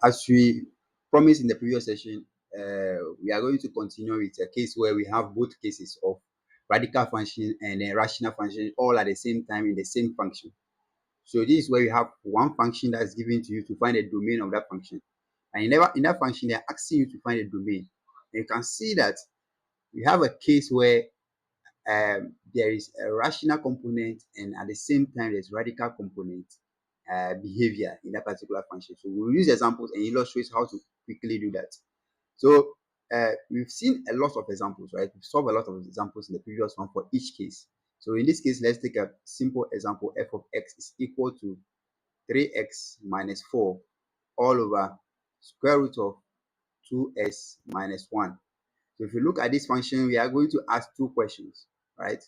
As we promised in the previous session, we are going to continue with a case where we have both cases of radical function and rational function all at the same time in the same function. So this is where you have one function that's given to you to find the domain of that function. And in that function, they're asking you to find a domain. And you can see that we have a case where there is a rational component and at the same time there's radical component behavior in that particular function. So we'll use examples and illustrate how to quickly do that. So we've seen a lot of examples, right? We've solved a lot of examples in the previous one for each case. So in this case, let's take a simple example. F of x is equal to 3x minus 4 all over square root of 2x minus 1. So if you look at this function, we are going to ask two questions, right?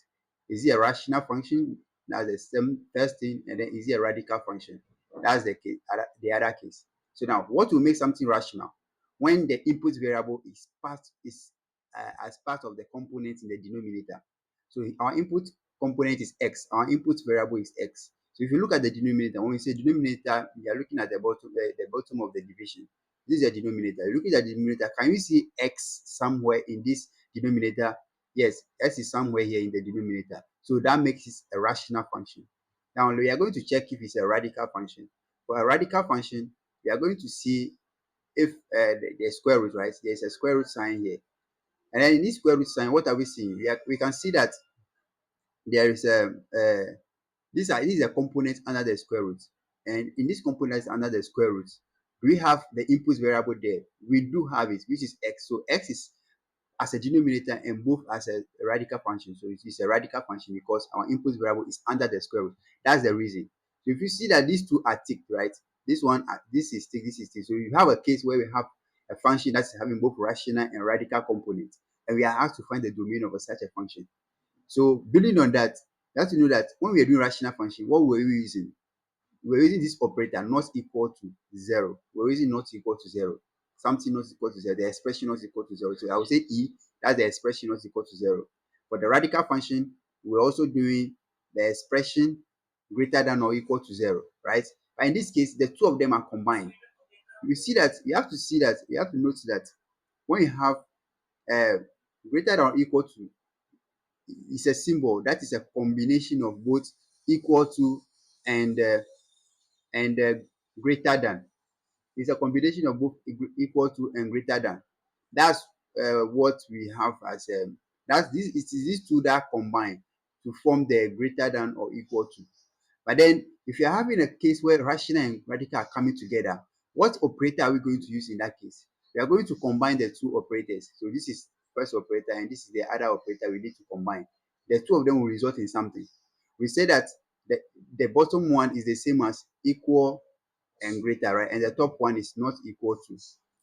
Is it a rational function? That's the same first thing. And then is it a radical function? That's the case, the other case. So now, what will make something rational? When the input variable is as part of the component in the denominator. So our input component is x. Our input variable is x. So if you look at the denominator, when we say denominator, we are looking at the bottom of the division. This is a denominator. Looking at the denominator, can you see x somewhere in this denominator? Yes, x is somewhere here in the denominator. So that makes it a rational function. Now we are going to check if it's a radical function. For a radical function, we are going to see if the square root, right? There's a square root sign here. And then in this square root sign, what are we seeing? We can see that there is this is a component under the square root. And in this component under the square root, we have the input variable there. We do have it, which is x. So x is as a denominator and both as a radical function. So it is a radical function because our input variable is under the square root. That's the reason. So if you see that these two are ticked, right? This one, this is ticked, this is ticked. So you have a case where we have a function that's having both rational and radical components. And we are asked to find the domain of such a function. So building on that, you have to know that when we are doing rational function, what were we using? We're using this operator not equal to 0. We're using not equal to 0. Something not equal to 0. The expression not equal to 0. So I will say E, that's the expression not equal to 0. For the radical function, we're also doing the expression greater than or equal to 0, right? But in this case, the two of them are combined. You see that, you have to notice that when you have greater than or equal to, it's a symbol that is a combination of both equal to and greater than. It's a combination of both equal to and greater than. That's what we have as that's this. It is these two that combine to form the greater than or equal to. But then, if you're having a case where rational and radical are coming together, what operator are we going to use in that case? We are going to combine the two operators. So this is first operator and this is the other operator we need to combine. The two of them will result in something. We say that the bottom one is the same as equal and greater, right? And the top one is not equal to.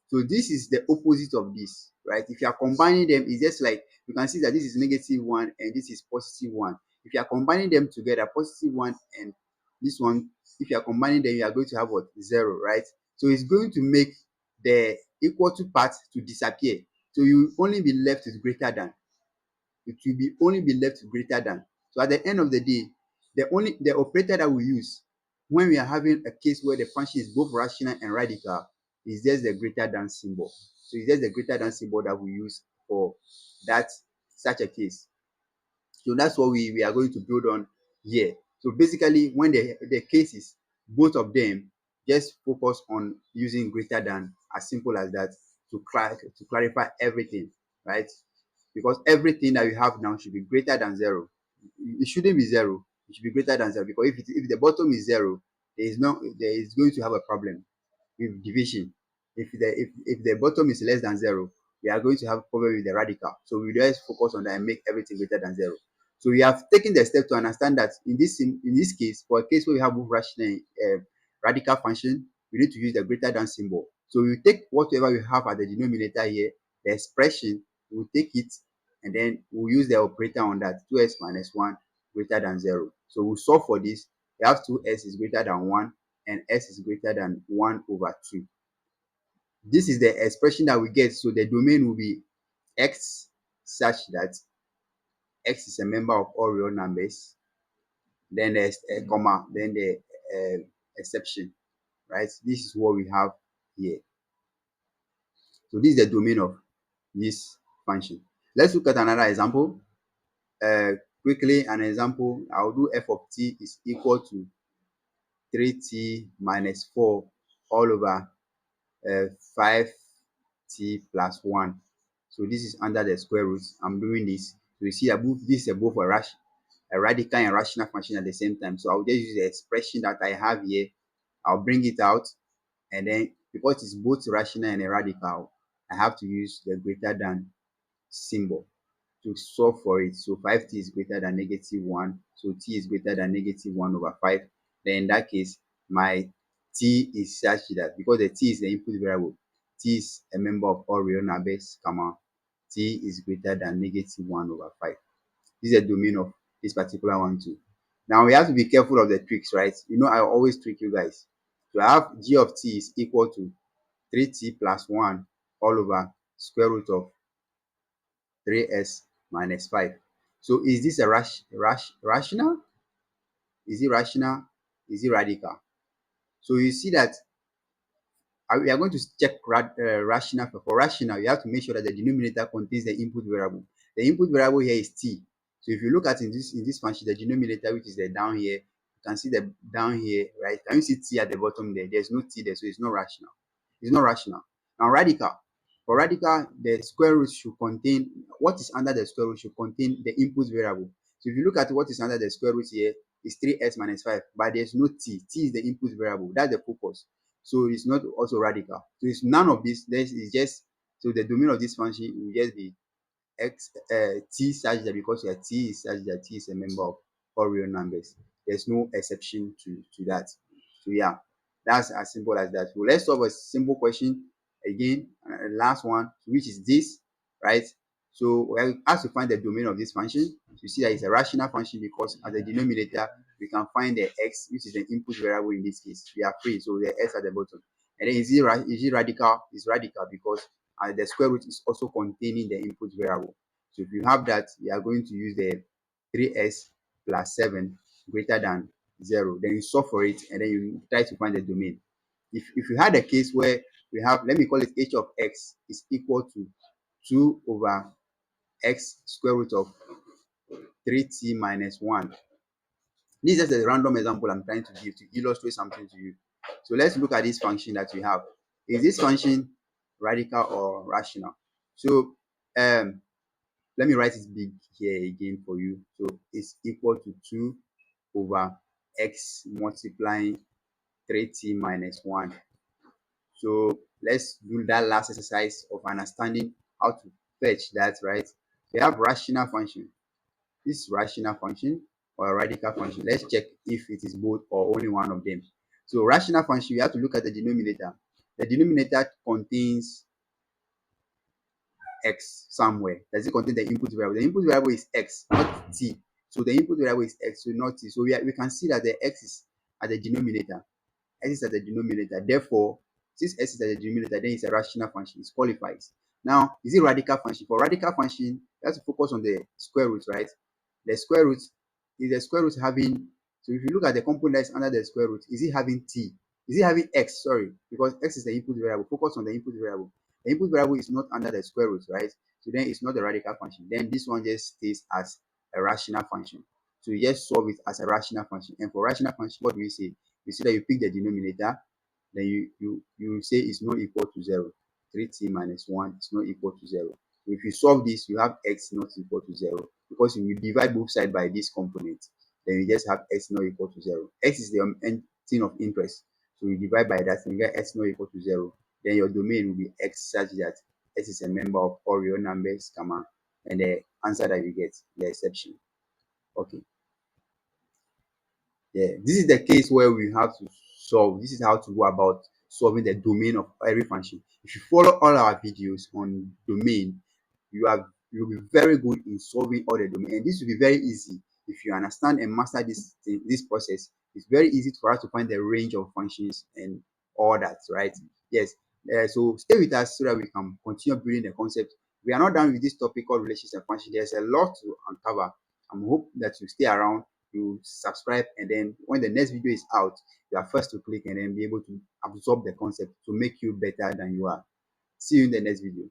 So this is the opposite of this, right? If you are combining them, it's just like you can see that this is negative 1 and this is positive 1. If you are combining them together, positive 1 and this one, if you are combining them, you are going to have what? 0, right? So it's going to make the equal to part to disappear. So you will only be left with greater than. It will be only be left with greater than. So at the end of the day, the operator that we use when we are having a case where the function is both rational and radical is just the greater than symbol. So it's just the greater than symbol that we use for that such a case. So that's what we are going to build on here. So basically, when the case is both of them, just focus on using greater than, as simple as that, to clarify everything, right? Because everything that you have now should be greater than 0. It shouldn't be 0. It should be greater than 0, because if the bottom is 0, there is going to have a problem with division. If the bottom is less than 0, we are going to have problem with the radical. So we just focus on that and make everything greater than 0. So we have taken the step to understand that in this case, for a case where we have both rational and radical function, we need to use the greater than symbol. So we take whatever we have at the denominator here, the expression, we'll take it and then we'll use the operator on that, 2x minus 1 greater than 0. So we'll solve for this. We have 2s is greater than 1 and s is greater than 1 over 2. This is the expression that we get. So the domain will be x such that x is a member of all real numbers. Then there's a comma, then the exception, right? This is what we have here. So this is the domain of this function. Let's look at another example. Quickly, an example, I'll do f of t is equal to 3t minus 4 all over 5t plus 1. So this is under the square root. I'm doing this. So you see that this is both a radical and rational function at the same time. So I'll just use the expression that I have here. I'll bring it out, and then because it's both rational and a radical, I have to use the greater than symbol to solve for it. So 5t is greater than negative 1. So t is greater than negative 1 over 5. Then in that case, my t is such that because the t is the input variable, t is a member of all real numbers, comma, t is greater than negative 1 over 5. This is the domain of this particular one too. Now we have to be careful of the tricks, right? You know, I always trick you guys. So I have g of t is equal to 3t plus 1 all over square root of 3s minus 5. So is this a rational? Is it rational? Is it radical? So you see that we are going to check rational. For rational, you have to make sure that the denominator contains the input variable. The input variable here is t. So if you look at in this function, the denominator, which is the down here, you can see the down here, right? Can you see t at the bottom there? There's no t there, so it's not rational. It's not rational. Now radical. For radical, the square root should contain what is under the square root should contain the input variable. So if you look at what is under the square root here, is 3s minus 5, but there's no t. T is the input variable. That's the focus. So it's not also radical. So it's none of this. This is just so the domain of this function will just be x t such that because your t is such that t is a member of all real numbers. There's no exception to that. So yeah, that's as simple as that. So let's solve a simple question again. Last one, which is this, right? So we have to find the domain of this function. You see that it's a rational function because as a denominator we can find the x, which is the input variable in this case. We are free, so the s at the bottom. And then is it radical? It's radical because the square root is also containing the input variable. So if you have that, you are going to use the 3s plus 7 greater than 0. Then you solve for it, and then you try to find the domain. If you had a case where we have, let me call it h of x is equal to 2 over x square root of 3t minus 1. This is just a random example I'm trying to give to illustrate something to you. So let's look at this function that we have. Is this function radical or rational? So let me write it big here again for you. So it's equal to 2 over x multiplying 3t minus 1. So let's do that last exercise of understanding how to fetch that, right? We have rational function. This rational function or a radical function. Let's check if it is both or only one of them. So rational function, you have to look at the denominator. The denominator contains x somewhere. Does it contain the input variable? The input variable is x, not t. So the input variable is x, so not t. So we can see that the x is at the denominator. X is at the denominator. Therefore, since x is at the denominator, then it's a rational function. It qualifies. Now, is it radical function? For radical function, you have to focus on the square root, right? The square root is the square root having. So if you look at the component that's under the square root, is it having t? Is it having x? Sorry, because x is the input variable. Focus on the input variable. The input variable is not under the square root, right? So then it's not a radical function. Then this one just stays as a rational function. So you just solve it as a rational function. And for rational function, what do we say? You see that you pick the denominator, then you say it's not equal to 0. 3t minus 1 is not equal to 0. So if you solve this, you have x not equal to 0 because if you divide both sides by this component, then you just have x not equal to 0. X is the thing of interest. So you divide by that and you get x not equal to 0. Then your domain will be x such that x is a member of all real numbers, comma, and the answer that you get, the exception. Okay. Yeah, this is the case where we have to solve. This is how to go about solving the domain of every function. If you follow all our videos on domain, you'll be very good in solving all the domain. And this will be very easy if you understand and master this process. It's very easy for us to find the range of functions and all that, right? Yes. So stay with us so that we can continue building the concept. We are not done with this topic called relations and function. There's a lot to uncover. I hope that you stay around you subscribe, and then when the next video is out, you are first to click and then be able to absorb the concept to make you better than you are. See you in the next video.